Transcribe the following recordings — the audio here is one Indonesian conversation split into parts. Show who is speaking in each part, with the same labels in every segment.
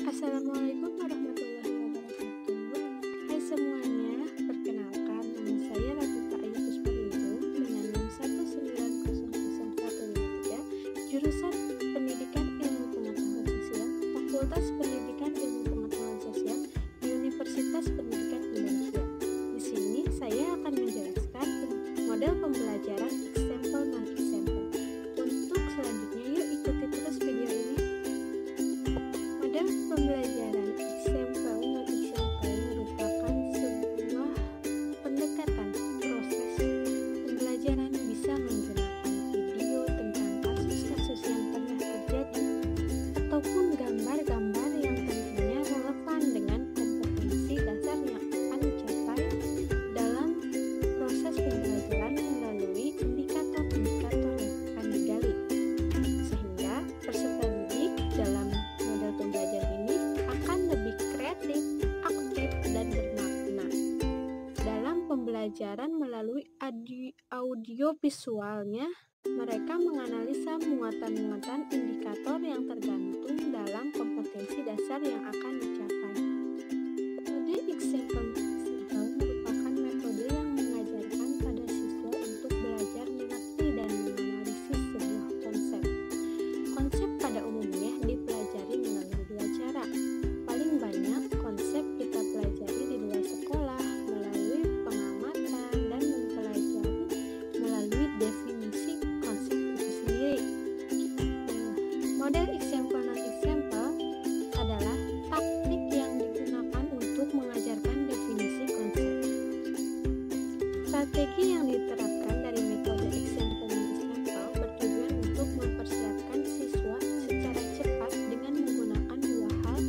Speaker 1: Assalamualaikum warahmatullahi wabarakatuh. Hai semuanya, perkenalkan nama saya Latifah Ayu Puspaningrum dengan NIM 1900153, jurusan Pendidikan Ilmu Pengetahuan Sosial, Fakultas Pendidikan Ilmu Pengetahuan Sosial, Universitas Pendidikan Indonesia. Di sini saya akan menjelaskan model pembelajaran example non-example. Untuk selanjutnya, yuk ikuti terus video ini. Model pembelajaran example non-example merupakan sebuah pendekatan proses pembelajaran bisa menggunakan video tentang kasus-kasus yang pernah terjadi ataupun gambar-gambar yang tentunya relevan dengan kompetensi dasar yang akan dicapai dalam proses pembelajaran melalui indikator-indikator yang akan digali, sehingga peserta didik dalam model pembelajaran ini akan lebih kreatif, aktif, dan bermakna. Dalam pembelajaran melalui audio visualnya, mereka menganalisa muatan-muatan indikator yang tergantung dalam kompetensi dasar yang akan dicapai. Metode example merupakan metode yang mengajarkan pada siswa untuk belajar mengerti dan menganalisis sebuah konsep. Konsep pada umumnya dipelajari melalui dua cara. Paling banyak konsep kita pelajari di luar sekolah melalui pengamatan dan mempelajari melalui definisi konsep itu sendiri. Model example non-example adalah taktik yang digunakan untuk mengajarkan definisi konsep. Strategi yang diterapkan dari metode example non-example bertujuan untuk mempersiapkan siswa secara cepat dengan menggunakan dua hal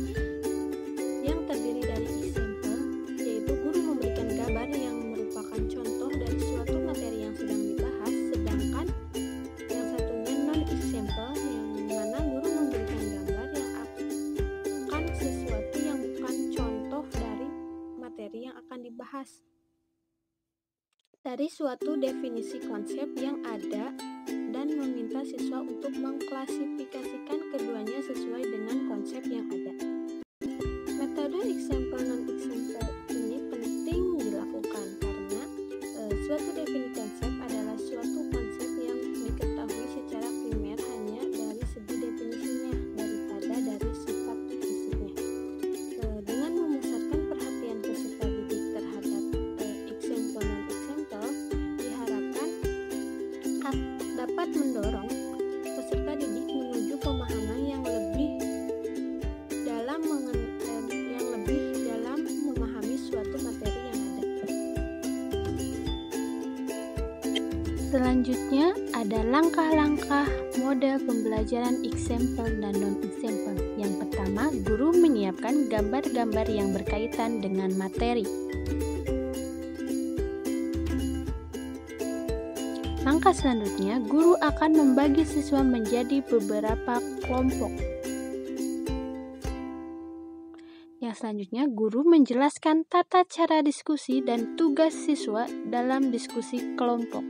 Speaker 1: yang terdiri dari example, yaitu guru memberikan gambar yang merupakan contoh dari suatu materi yang sedang dibahas, sedangkan yang satunya non-example yang mana guru memberikan gambar yang akan sesuatu yang bukan contoh dari materi yang akan dibahas dari suatu definisi konsep yang ada dan meminta siswa untuk mengklasifikasikan keduanya sesuai dengan konsep yang ada. Metode example non-example ini penting dilakukan karena suatu definisi konsep adalah suatu konsep yang diketahui secara primer hanya dari segi definisinya daripada dari sifat fisiknya. Dengan memusatkan perhatian peserta didik terhadap example non-example diharapkan dapat mendorong peserta didik menuju pemahaman yang lebih dalam memahami suatu materi yang ada. Selanjutnya ada langkah-langkah model pembelajaran example dan non-example. Yang pertama, guru menyiapkan gambar-gambar yang berkaitan dengan materi. Langkah selanjutnya, guru akan membagi siswa menjadi beberapa kelompok. Yang selanjutnya, guru menjelaskan tata cara diskusi dan tugas siswa dalam diskusi kelompok.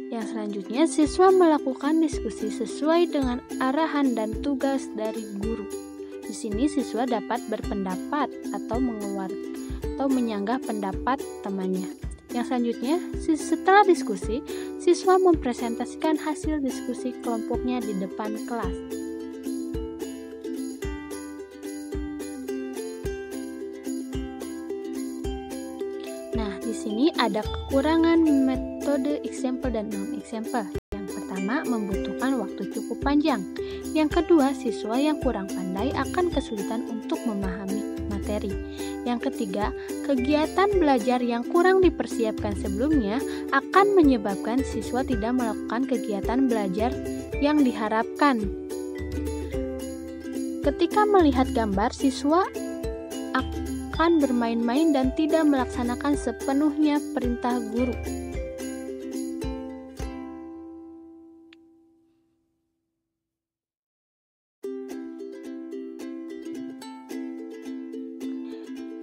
Speaker 1: Yang selanjutnya, siswa melakukan diskusi sesuai dengan arahan dan tugas dari guru. Di sini siswa dapat berpendapat atau menyanggah pendapat temannya. Yang selanjutnya, setelah diskusi, siswa mempresentasikan hasil diskusi kelompoknya di depan kelas. Nah, di sini ada kekurangan metode example dan non-example. Yang pertama, membutuhkan waktu cukup panjang. Yang kedua, siswa yang kurang pandai akan kesulitan untuk memahami materi. Yang ketiga, kegiatan belajar yang kurang dipersiapkan sebelumnya akan menyebabkan siswa tidak melakukan kegiatan belajar yang diharapkan. Ketika melihat gambar, siswa akan bermain-main dan tidak melaksanakan sepenuhnya perintah guru.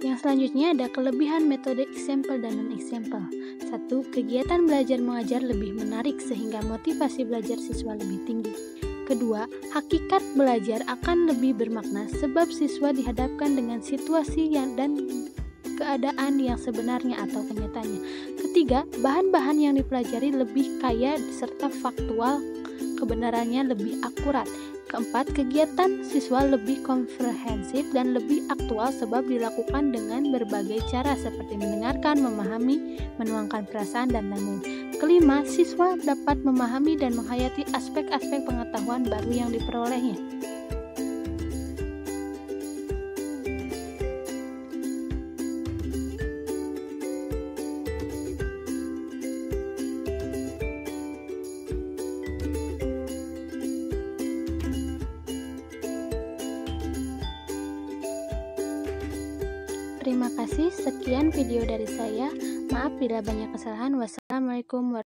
Speaker 1: Yang selanjutnya ada kelebihan metode example dan non-example. 1. Kegiatan belajar mengajar lebih menarik sehingga motivasi belajar siswa lebih tinggi. Kedua, hakikat belajar akan lebih bermakna sebab siswa dihadapkan dengan situasi dan keadaan yang sebenarnya atau kenyataannya. Ketiga, bahan-bahan yang dipelajari lebih kaya serta faktual, kebenarannya lebih akurat. Keempat, kegiatan siswa lebih komprehensif dan lebih aktual sebab dilakukan dengan berbagai cara seperti mendengarkan, memahami, menuangkan perasaan, dan lain-lain. Kelima, siswa dapat memahami dan menghayati aspek-aspek pengetahuan baru yang diperolehnya. Terima kasih, sekian video dari saya. Maaf bila banyak kesalahan. Wassalamualaikum warahmatullahi wabarakatuh.